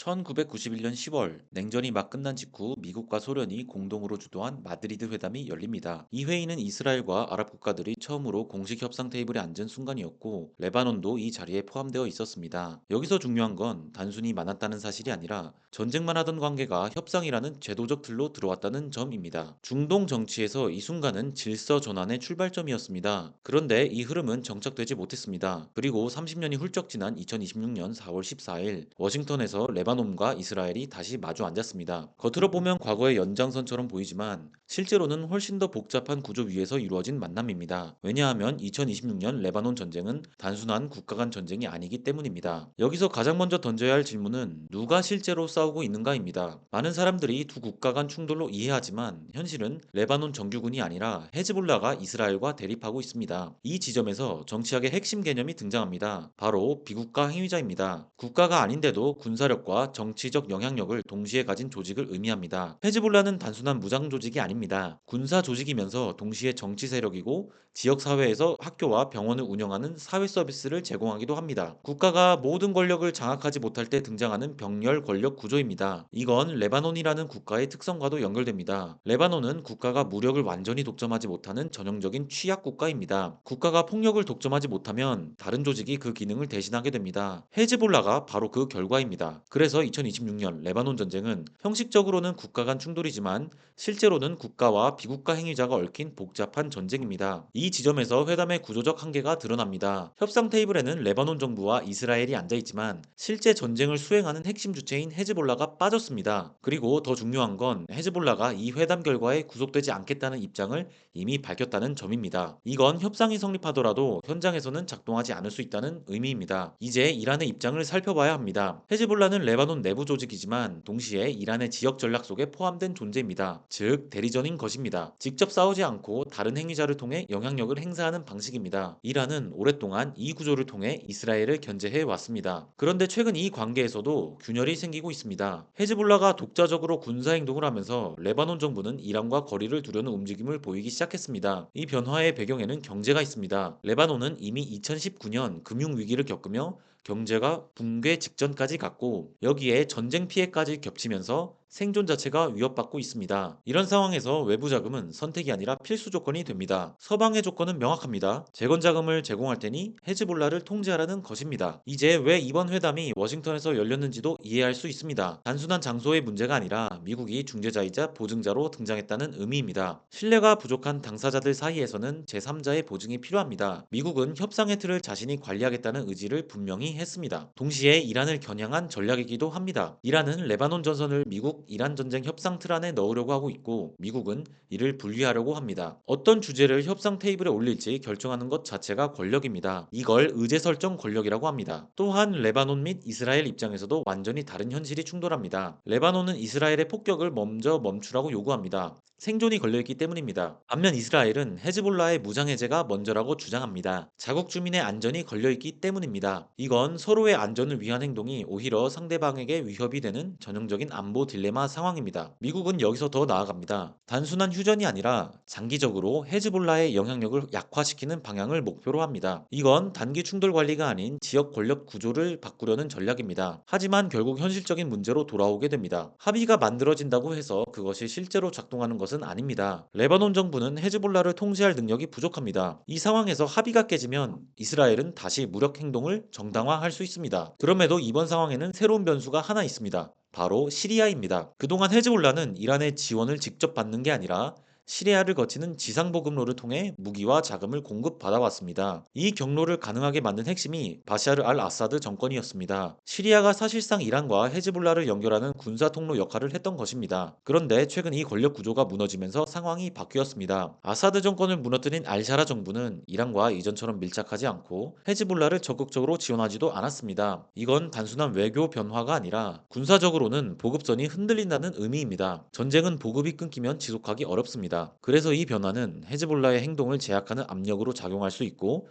1991년 10월 냉전이 막 끝난 직후 미국과 소련이 공동으로 주도한 마드리드 회담이 열립니다. 이 회의는 이스라엘과 아랍 국가들이 처음으로 공식 협상 테이블에 앉은 순간이었고 레바논도 이 자리에 포함되어 있었습니다. 여기서 중요한 건 단순히 많았다는 사실이 아니라 전쟁만 하던 관계가 협상이라는 제도적 틀로 들어왔다는 점입니다. 중동 정치에서 이 순간은 질서 전환의 출발점이었습니다. 그런데 이 흐름은 정착되지 못했습니다. 그리고 30년이 훌쩍 지난 2026년 4월 14일 워싱턴에서 레바논과 이스라엘이 다시 마주 앉았습니다. 겉으로 보면 과거의 연장선처럼 보이지만 실제로는 훨씬 더 복잡한 구조 위에서 이루어진 만남입니다. 왜냐하면 2026년 레바논 전쟁은 단순한 국가 간 전쟁이 아니기 때문입니다. 여기서 가장 먼저 던져야 할 질문은 누가 실제로 싸우고 있는가입니다. 많은 사람들이 두 국가 간 충돌로 이해하지만 현실은 레바논 정규군이 아니라 헤즈볼라가 이스라엘과 대립하고 있습니다. 이 지점에서 정치학의 핵심 개념이 등장합니다. 바로 비국가 행위자입니다. 국가가 아닌데도 군사력과 정치적 영향력을 동시에 가진 조직을 의미합니다. 헤즈볼라는 단순한 무장 조직이 아닙니다. 군사 조직이면서 동시에 정치 세력이고 지역 사회에서 학교와 병원을 운영하는 사회 서비스를 제공하기도 합니다. 국가가 모든 권력을 장악하지 못할 때 등장하는 병렬 권력 구조입니다. 이건 레바논이라는 국가의 특성과도 연결됩니다. 레바논은 국가가 무력을 완전히 독점하지 못하는 전형적인 취약 국가입니다. 국가가 폭력을 독점하지 못하면 다른 조직이 그 기능을 대신하게 됩니다. 헤즈볼라가 바로 그 결과입니다. 그래서 2026년 레바논 전쟁은 형식적으로는 국가 간 충돌이지만 실제로는 국가와 비국가 행위자가 얽힌 복잡한 전쟁입니다. 이 지점에서 회담의 구조적 한계가 드러납니다. 협상 테이블에는 레바논 정부와 이스라엘이 앉아있지만 실제 전쟁을 수행하는 핵심 주체인 헤즈볼라가 빠졌습니다. 그리고 더 중요한 건 헤즈볼라가 이 회담 결과에 구속되지 않겠다는 입장을 이미 밝혔다는 점입니다. 이건 협상이 성립하더라도 현장에서는 작동하지 않을 수 있다는 의미입니다. 이제 이란의 입장을 살펴봐야 합니다. 헤즈볼라는 레바논 내부 조직이지만 동시에 이란의 지역 전략 속에 포함된 존재입니다. 즉 대리전인 것입니다. 직접 싸우지 않고 다른 행위자를 통해 영향력을 행사하는 방식입니다. 이란은 오랫동안 이 구조를 통해 이스라엘을 견제해 왔습니다. 그런데 최근 이 관계에서도 균열이 생기고 있습니다. 헤즈볼라가 독자적으로 군사 행동을 하면서 레바논 정부는 이란과 거리를 두려는 움직임을 보이기 시작했습니다. 이 변화의 배경에는 경제가 있습니다. 레바논은 이미 2019년 금융위기를 겪으며 경제가 붕괴 직전까지 갔고 여기에 전쟁 피해까지 겹치면서 생존 자체가 위협받고 있습니다. 이런 상황에서 외부 자금은 선택이 아니라 필수 조건이 됩니다. 서방의 조건은 명확합니다. 재건 자금을 제공할 테니 헤즈볼라를 통제하라는 것입니다. 이제 왜 이번 회담이 워싱턴에서 열렸는지도 이해할 수 있습니다. 단순한 장소의 문제가 아니라 미국이 중재자이자 보증자로 등장했다는 의미입니다. 신뢰가 부족한 당사자들 사이에서는 제3자의 보증이 필요합니다. 미국은 협상의 틀을 자신이 관리하겠다는 의지를 분명히 했습니다. 동시에 이란을 겨냥한 전략이기도 합니다. 이란은 레바논 전선을 미국 이란 전쟁 협상 틀 안에 넣으려고 하고 있고 미국은 이를 분리하려고 합니다. 어떤 주제를 협상 테이블에 올릴지 결정하는 것 자체가 권력입니다. 이걸 의제 설정 권력이라고 합니다. 또한 레바논 및 이스라엘 입장에서도 완전히 다른 현실이 충돌합니다. 레바논은 이스라엘의 폭격을 먼저 멈추라고 요구합니다. 생존이 걸려있기 때문입니다. 반면 이스라엘은 헤즈볼라의 무장해제가 먼저라고 주장합니다. 자국 주민의 안전이 걸려있기 때문입니다. 이건 서로의 안전을 위한 행동이 오히려 상대방에게 위협이 되는 전형적인 안보 딜레마 상황입니다. 미국은 여기서 더 나아갑니다. 단순한 휴전이 아니라 장기적으로 헤즈볼라의 영향력을 약화시키는 방향을 목표로 합니다. 이건 단기 충돌 관리가 아닌 지역 권력 구조를 바꾸려는 전략입니다. 하지만 결국 현실적인 문제로 돌아오게 됩니다. 합의가 만들어진다고 해서 그것이 실제로 작동하는 것은 아닙니다. 레바논 정부는 헤즈볼라를 통제할 능력이 부족합니다. 이 상황에서 합의가 깨지면 이스라엘은 다시 무력 행동을 정당화할 수 있습니다. 그럼에도 이번 상황에는 새로운 변수가 하나 있습니다. 바로 시리아입니다. 그동안 헤즈볼라는 이란의 지원을 직접 받는 게 아니라 시리아를 거치는 지상보급로를 통해 무기와 자금을 공급받아왔습니다. 이 경로를 가능하게 만든 핵심이 바샤르 알 아사드 정권이었습니다. 시리아가 사실상 이란과 헤즈볼라를 연결하는 군사 통로 역할을 했던 것입니다. 그런데 최근 이 권력 구조가 무너지면서 상황이 바뀌었습니다. 아사드 정권을 무너뜨린 알샤라 정부는 이란과 이전처럼 밀착하지 않고 헤즈볼라를 적극적으로 지원하지도 않았습니다. 이건 단순한 외교 변화가 아니라 군사적으로는 보급선이 흔들린다는 의미입니다. 전쟁은 보급이 끊기면 지속하기 어렵습니다. 그래서 이 변화는 헤즈볼라의 행동을 제약하는 압력으로 작용할 수 있고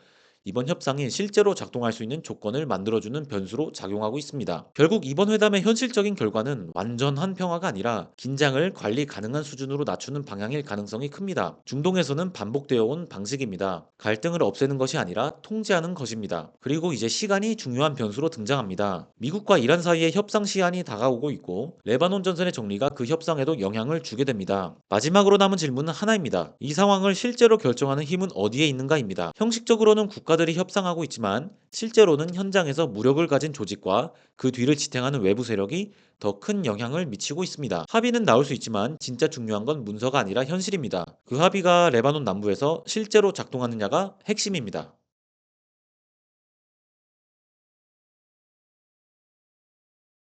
이번 협상이 실제로 작동할 수 있는 조건을 만들어주는 변수로 작용하고 있습니다. 결국 이번 회담의 현실적인 결과는 완전한 평화가 아니라 긴장을 관리 가능한 수준으로 낮추는 방향일 가능성이 큽니다. 중동에서는 반복되어 온 방식입니다. 갈등을 없애는 것이 아니라 통제하는 것입니다. 그리고 이제 시간이 중요한 변수로 등장합니다. 미국과 이란 사이의 협상 시한이 다가오고 있고 레바논 전선의 정리가 그 협상에도 영향을 주게 됩니다. 마지막으로 남은 질문은 하나입니다. 이 상황을 실제로 결정하는 힘은 어디에 있는가입니다. 형식적으로는 국가들이 협상하고 있지만 실제로는 현장에서 무력을 가진 조직과 그 뒤를 지탱하는 외부 세력이 더 큰 영향을 미치고 있습니다. 합의는 나올 수 있지만 진짜 중요한 건 문서가 아니라 현실입니다. 그 합의가 레바논 남부에서 실제로 작동하느냐가 핵심입니다.